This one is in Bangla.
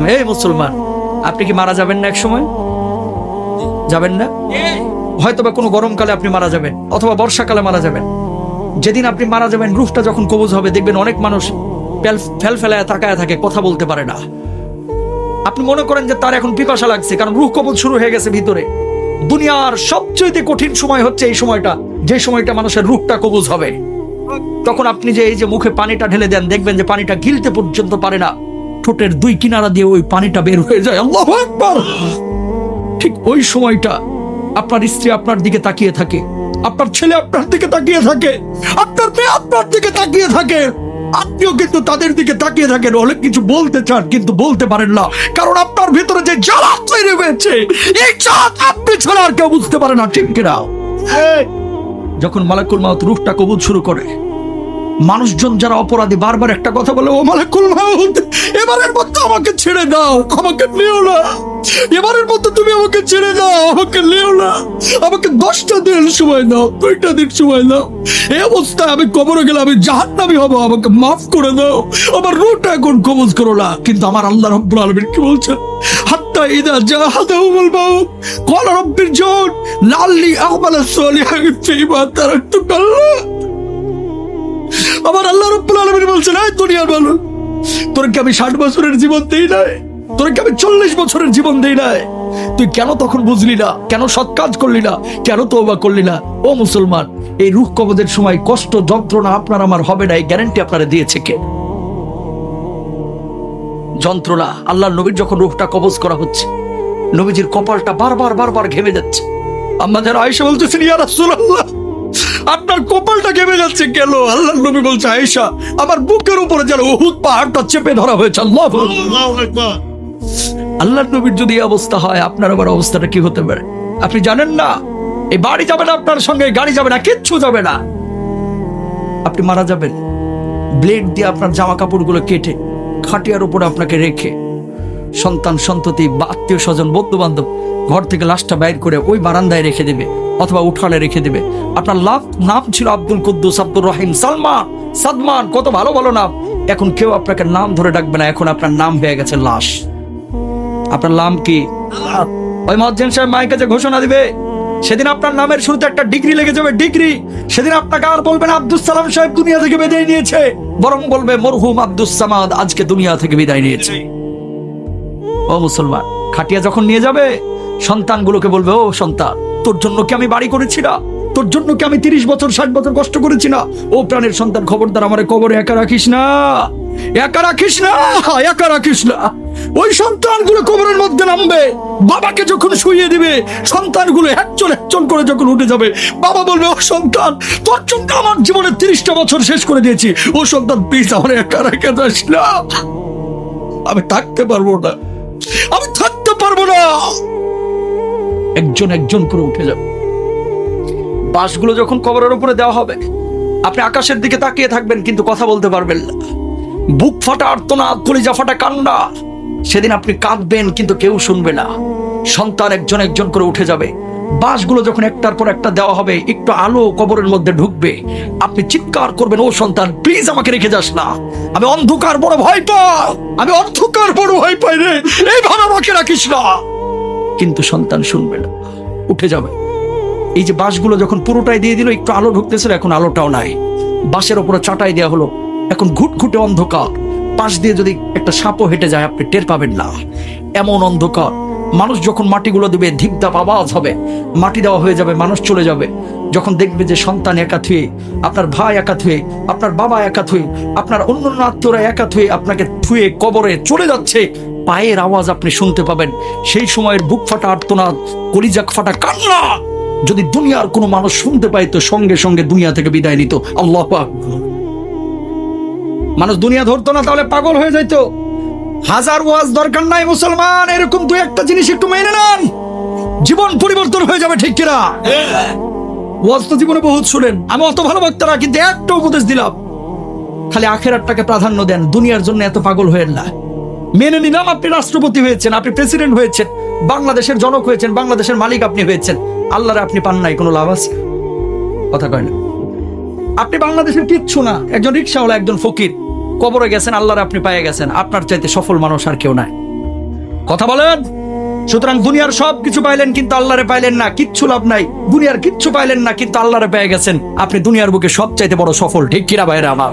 এই মুসলমান, আপনি কি মারা যাবেন না এক সময়? যাবেন না? হয়তোবা কোনো গরমকালে আপনি মারা যাবেন, অথবা বর্ষাকালে মারা যাবেন। যেদিন আপনি মারা যাবেন, রূহটা যখন কবজ হবে, দেখবেন অনেক মানুষ ফেল ফেলায় তাকায় থাকে, কথা বলতে পারে না। আপনি মনে করেন যে তার এখন পিপাসা লাগছে, কারণ রূহ কবজ শুরু হয়ে গেছে ভিতরে। দুনিয়ার সবচেয়ে কঠিন সময় হচ্ছে এই সময়টা, যে সময়টা মানুষের রূহটা কবজ হবে। তখন আপনি যে এই যে মুখে পানিটা ঢেলে দেন, দেখবেন যে পানিটা গিলতে পর্যন্ত পারে না, ঠোঁটের দুই কিনারা দিয়ে ওই পানিটা বের হয়ে যায়। আল্লাহু আকবার। ঠিক ওই সময়টা আপনার স্ত্রী আপনার দিকে তাকিয়ে থাকে, আপনার ছেলে আপনার দিকে তাকিয়ে থাকে, আপনার মেয়ে আপনার দিকে তাকিয়ে থাকে, আপনিও কিন্তু তাদের দিকে তাকিয়ে থাকেন। অনেক কিছু বলতে চান কিন্তু বলতে পারেন না, কারণ আপনার ভিতরে যে জ্বালা তৈরি হয়েছে, এই জ্বালা আপনি ছাড়া আর কেউ বুঝতে পারে না, ঠিক কিনা? যখন মালাকুল মাউত রূহটা কবুল শুরু করে, মানুষজন যারা অপরাধী বারবার একটা কথা বলে, ও মালাকুল মাউত, এবারের মতো আমাকে ছেড়ে দাও, আমাকে নিও না, এবারের মতো তুমি আমাকে ছেড়ে দাও, আমাকে নিও না, আমাকে 10টা দিন সময় দাও, 2টা দিন সময় দাও, এই অবস্থায় আমি কবরে গেলে আমি জাহান্নামী হব, আমাকে মাফ করে দাও, আমার রূহটা এখন কবজ করো না। কিন্তু আমার আল্লাহ রাব্বুল আলামিন কি বলছেন? হাত্তা ইদা জাহাদাহুল মাউত ক্বালা রাব্বিরজিউন লাআল্লি আ'মালা সালিহান ফীমা তারাকতু কাল্লা। আমার আল্লাহ রাব্বুল আলামিন বলছেন, এই দুনিয়ার মানুষ, তোরকে আমি 60 বছরের জীবন দেই নাই, তোরকে আমি 40 বছরের জীবন দেই নাই, তুই কেন তখন বুঝলি না? কেন সৎ কাজ করলি না? কেন তওবা করলি না? ও মুসলমান, এই রূহ কবজের সময় কষ্ট যন্ত্রণা আপনার আমার হবে না, এই গ্যারান্টি আপনারা দিয়েছে কে? যন্ত্রণা। আল্লাহর নবীর যখন রূহটা কবজ করা হচ্ছে, নবীজির কপালটা বারবার ঘেমে যাচ্ছে। আম্মা যারা আয়েশা বলতেছেন, ইয়া রাসূলুল্লাহ, আপনার কপালটা ঘেমে যাচ্ছে কেন? আল্লাহর নবী বলছে, আয়েশা, আমার বুকের উপরে যেন উহুদ পাহাড়টা চেপে ধরা হয়েছে। আল্লাহু আকবার। আল্লাহর নবীর যদি এই অবস্থা হয়, আপনার আবার অবস্থাটা কি হতে পারে? আপনি জানেন না, এই বাড়ি যাবে না আপনার সঙ্গে, গাড়ি যাবে না, কিচ্ছু যাবে না। আপনি মারা যাবেন, ব্লেড দিয়ে আপনার জামা কাপড়গুলো কেটে খাটিয়ার উপরে আপনাকে রেখে, সন্তান সন্ততি বা আত্মীয় স্বজন বন্ধু বান্ধব ঘর থেকে লাশটা বাইর করে ওই বারান্দায় রেখে দেবে অথবা উঠানে রেখে দেবে। আপনার নাম ছিল আব্দুল কুদ্দুস, আব্দুর রহিম, সালমান, সাদমান, কত ভালো ভালো নাম। এখন কেউ আপনাকে নাম ধরে ডাকবে না, এখন আপনার নাম হয়ে গেছে লাশ। আপনার নাম কি? ওই মুয়াজ্জিন সাহেব মাইকে যে ঘোষণা দিবে, সেদিন আপনার নামের শুরুতে একটা ডিগ্রি লেগে যাবে, ডিগ্রি। সেদিন আপনাকে আর বলবে না আব্দুস সালাম সাহেব দুনিয়া থেকে বিদায় নিয়েছে, বরং বলবে মরহুম আব্দুস সামাদ আজকে দুনিয়া থেকে বিদায় নিয়েছে। ও মুসলমান, খাটিয়া যখন নিয়ে যাবে, সন্তানগুলোকে বলবে, ও সন্তান, তোর জন্য কি আমি বাড়ি করেছি না? তোর জন্য কি আমি 30 বছর 60 বছর কষ্ট করেছি না? ও প্রাণের সন্তান, খবরদার আমারে কবরে একা রাখিস না, একা রাখিস না, একা রাখিস না। ওই সন্তানগুলো কবরের মধ্যে নামবে, বাবাকে যখন শুইয়ে দিবে, সন্তানগুলো একজন করে যখন উঠে যাবে, বাবা বলবে, ও সন্তান, তোর জন্য আমার জীবনের 30টা বছর শেষ করে দিয়েছি, ও সন্তান প্লিজ আমার একা রেখে যাস না, আমি থাকতে পারবো না, আমি থাকতে পারবো না। একজন করে উঠে যাবে। বাঁশগুলো যখন কবরের উপরে দেওয়া হবে, আপনি আকাশের দিকে তাকিয়ে থাকবেন কিন্তু কথা বলতে পারবেন না। বুক ফাটা আর্তনাদ, কলিজা ফাটা কান্না। সেদিন আপনি কাঁদবেন কিন্তু কেউ শুনবে না। সন্তান একজন করে উঠে যাবে। বাঁশগুলো যখন একটার পর একটা দেওয়া হবে, একটু আলো কবরের মধ্যে ঢুকবে, আপনি চিৎকার করবেন, ও সন্তান প্লিজ আমাকে রেখে যাস না, আমি অন্ধকার বড় ভয় পাই, আমি অন্ধকার বড় ভয় পাই রে, এইভাবে আমাকে রাখিস না। কিন্তু সন্তান শুনবে না, উঠে যাবে। এই যে বাঁশগুলো যখন পুরোটাই দিয়ে দিল, একটু আলো ঢুকতেছিল, এখন আলোটাও নাই। বাঁশের উপরে চাটাই দেওয়া হলো, এখন ঘুটঘুটে অন্ধকার। পাশ দিয়ে যদি একটা সাপও হেঁটে যায়, আপনি টের পাবেন না, এমন অন্ধকার। মানুষ যখন মাটিগুলো দেবে, ধিপধাপ আওয়াজ হবে, মাটি দেওয়া হয়ে যাবে, মানুষ চলে যাবে। যখন দেখবে যে সন্তান একা থুয়ে, আপনার ভাই একা থুয়ে, আপনার বাবা একা থুয়ে, আপনার অন্য আত্মীয়রা একা থুয়ে আপনাকে থুয়ে কবরে চলে যাচ্ছে, পায়ের আওয়াজ আপনি শুনতে পাবেন। সেই সময়ের বুক ফাটা আর্তনাদ, কলিজা ফাটা কান্না যদি দুনিয়ার কোনো মানুষ শুনতে পাইতো, সঙ্গে সঙ্গে দুনিয়া থেকে বিদায় নিত। আল্লাহু আকবার। মানুষ দুনিয়া ধরতো না, তাহলে পাগল হয়ে যাইতো। হাজার ওয়াজ দরকার নাই মুসলমান, এরকম দুই একটা জিনিস একটু মেনে নেন, জীবন পরিবর্তন হয়ে যাবে, ঠিক কিনা? ওয়াজ তো জীবনে বহুত শুনেন, আমি অত ভালো বক্তা না, কিন্তু একটা উপদেশ দিলাম, খালি আখিরাতটাকে প্রাধান্য দেন, দুনিয়ার জন্য এত পাগল হয়েন না। মেনে নিলাম আপনি রাষ্ট্রপতি হয়েছেন, আপনি প্রেসিডেন্ট হয়েছেন, বাংলাদেশের জনক হয়েছেন, বাংলাদেশের মালিক আপনি হয়েছেন, আল্লাহরে আপনি পান নাই, কোনো লাভ আছে? কথা কয় না। আপনি বাংলাদেশের কিচ্ছু না, একজন রিকশাওয়ালা, একজন ফকির, কবরে গেছেন, আল্লাহরে আপনি পেয়ে গেছেন, আপনার চাইতে সফল মানুষ আর কেউ নাই। কথা বলেন। সুতরাং দুনিয়ার সব কিছু পাইলেন কিন্তু আল্লাহরে পাইলেন না, কিচ্ছু লাভ নাই। দুনিয়ার কিচ্ছু পাইলেন না কিন্তু আল্লাহরে পেয়ে গেছেন, আপনি দুনিয়ার বুকে সবচাইতে বড় সফল। ঠিক কিনা ভাইরা আমার?